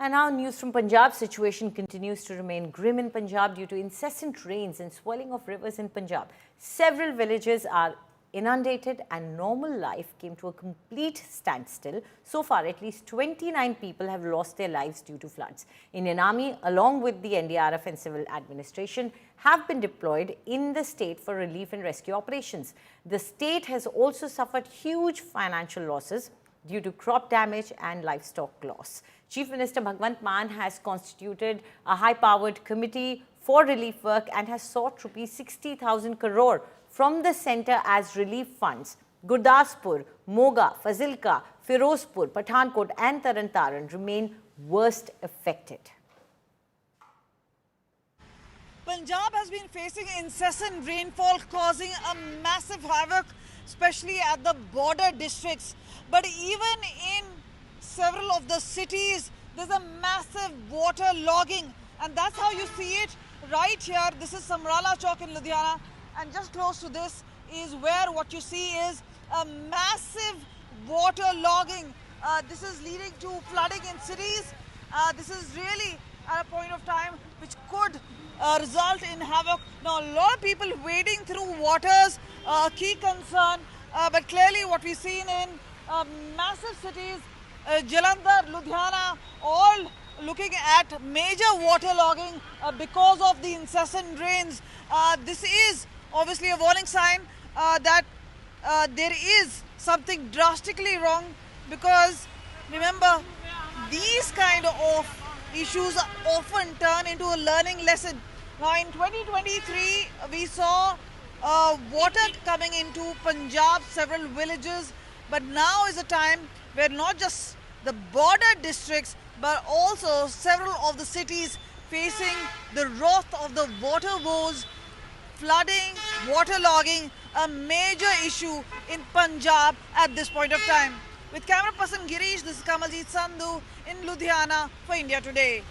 And now news from Punjab. Situation continues to remain grim in Punjab due to incessant rains and swelling of rivers in Punjab. Several villages are inundated and normal life came to a complete standstill. So far, at least 29 people have lost their lives due to floods. Indian Army, along with the NDRF and civil administration, have been deployed in the state for relief and rescue operations. The state has also suffered huge financial losses due to crop damage and livestock loss. Chief Minister Bhagwant Mann has constituted a high-powered committee for relief work and has sought rupees 60,000 crore from the centre as relief funds. Gurdaspur, Moga, Fazilka, Firozpur, Pathankot and Taran remain worst affected. Punjab has been facing incessant rainfall causing a massive havoc, especially at the border districts. But even in several of the cities, there's a massive water logging, and that's how you see it right here. This is Samrala Chowk in Ludhiana, and just close to this is where what you see is a massive water logging. This is leading to flooding in cities. This is really at a point of time which could result in havoc. Now, a lot of people wading through waters, a key concern, but clearly what we've seen in massive cities, Jalandhar, Ludhiana, all looking at major waterlogging because of the incessant rains. This is obviously a warning sign that there is something drastically wrong, because remember, these kind of issues often turn into a learning lesson. Now in 2023, we saw water coming into Punjab, several villages, but now is a time where not just the border districts, but also several of the cities facing the wrath of the water woes, flooding, waterlogging, a major issue in Punjab at this point of time. With camera person Girish, this is Kamaljeet Sandhu in Ludhiana for India Today.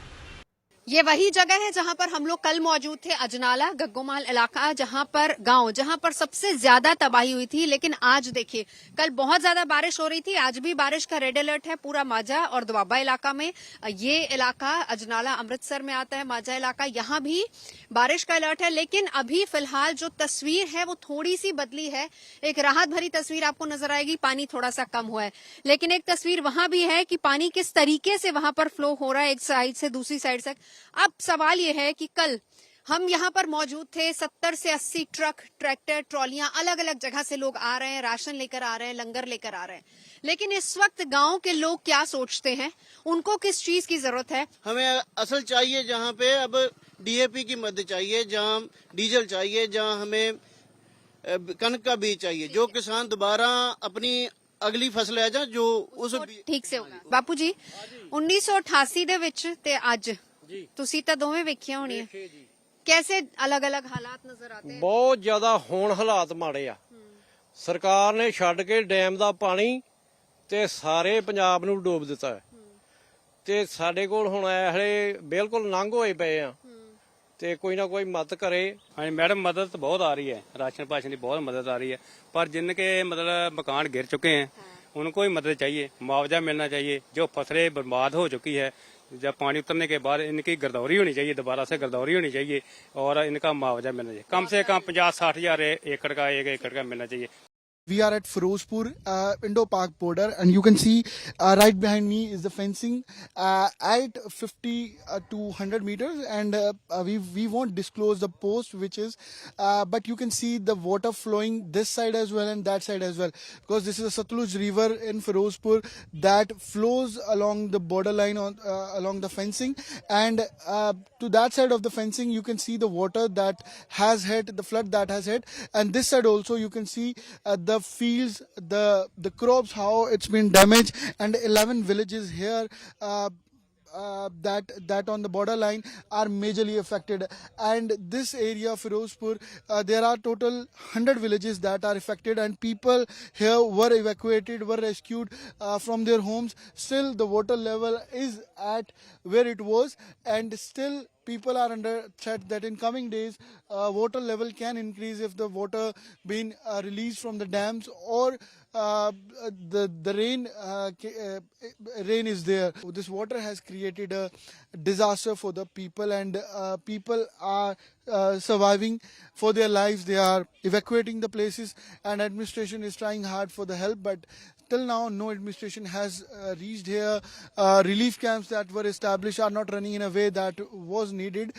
ये वही जगह है जहां पर हम लोग कल मौजूद थे, अजनाला गग्गोमाल इलाका, जहां पर सबसे ज्यादा तबाही हुई थी। लेकिन आज देखिए, कल बहुत ज्यादा बारिश हो रही थी, आज भी बारिश का रेड अलर्ट है पूरा माझा और दोआबा इलाका में। ये इलाका अजनाला अमृतसर में आता है, माझा इलाका, यहां भी बारिश का अलर्ट है। लेकिन अभी फिलहाल जो तस्वीर है वो थोड़ी सी बदली है। एक राहत भरी तस्वीर आपको नजर आएगी, पानी थोड़ा सा कम हुआ है। लेकिन एक तस्वीर वहां भी है कि पानी किस तरीके से वहां पर फ्लो हो रहा है, एक साइड से दूसरी साइड से। अब सवाल ये है कि कल हम यहाँ पर मौजूद थे, 70 से 80 ट्रक, ट्रैक्टर, ट्रॉलियां, अलग अलग जगह से लोग आ रहे हैं, राशन लेकर आ रहे हैं, लंगर लेकर आ रहे हैं। लेकिन इस वक्त गांव के लोग क्या सोचते हैं, उनको किस चीज की जरूरत है? हमें असल चाहिए जहाँ पे अब डीएपी की मदद चाहिए, जहाँ डीजल चाहिए, जहाँ हमें कनक का बीज चाहिए, जो किसान दोबारा अपनी अगली फसल है जो उस ठीक से होगा। बापू जी, 1988 ਦੇ ਵਿੱਚ ਤੇ ਅੱਜ ਤੁਸੀਂ ਤਾਂ ਦੋਵੇਂ ਵੇਖਿਆ ਹੋਣੀ ਹੈ, कैसे अलग अलग हालात नजर आते हैं? बहुत ज्यादा ਹੁਣ ਹਾਲਾਤ ਮਾੜੇ ਆ। ਸਰਕਾਰ ਨੇ ਛੱਡ ਕੇ ਡੈਮ ਦਾ ਪਾਣੀ ਤੇ ਸਾਰੇ ਪੰਜਾਬ ਨੂੰ ਡੋਬ ਦਿੱਤਾ ਹੈ, ਤੇ ਸਾਡੇ ਕੋਲ ਹੁਣ ਇਹ ਬਿਲਕੁਲ ਨੰਗ ਹੋਏ ਪਏ ਆ, ਤੇ ਕੋਈ ਨਾ ਕੋਈ ਮਦਦ करे। हाँ मैडम, मदद तो बहुत आ रही है, राशन पाशन की बहुत मदद आ रही है, पर जिनके मतलब मकान गिर चुके हैं उनको ही मदद चाहिए, मुआवजा मिलना चाहिए। जो फसलें बर्बाद हो चुकी है, जब पानी उतरने के बाद इनकी गिरदौरी होनी चाहिए, दोबारा से गिरदौरी होनी चाहिए, और इनका मुआवजा मिलना चाहिए। कम से कम 50-60 हजार एकड़ का, 1 एकड़ का मिलना चाहिए। We are at Firozpur, Indo-Pak border, and you can see right behind me is the fencing at 50 to 100 meters, and we won't disclose the post which is, but you can see the water flowing this side as well and that side as well, because this is a Satluj river in Firozpur that flows along the borderline along the fencing, and to that side of the fencing you can see the water that has hit, the flood that has hit, and this side also you can see the fields, the crops, how it's been damaged, and 11 villages here that on the borderline are majorly affected. And this area, Firozpur, there are total 100 villages that are affected, and people here were evacuated, were rescued from their homes. Still the water level is at where it was, and still people are under threat that in coming days water level can increase if the water being released from the dams, or the rain is there. This water has created a disaster for the people, and people are surviving for their lives. They are evacuating the places, and administration is trying hard for the help, but till now no administration has reached here. Relief camps that were established are not running in a way that was needed.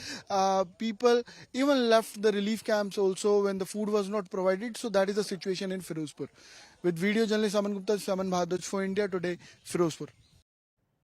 People even left the relief camps also when the food was not provided. So that is the situation in Firozpur. With video journalist Aman Gupta, Saman Bhadaj for India Today, Firozpur.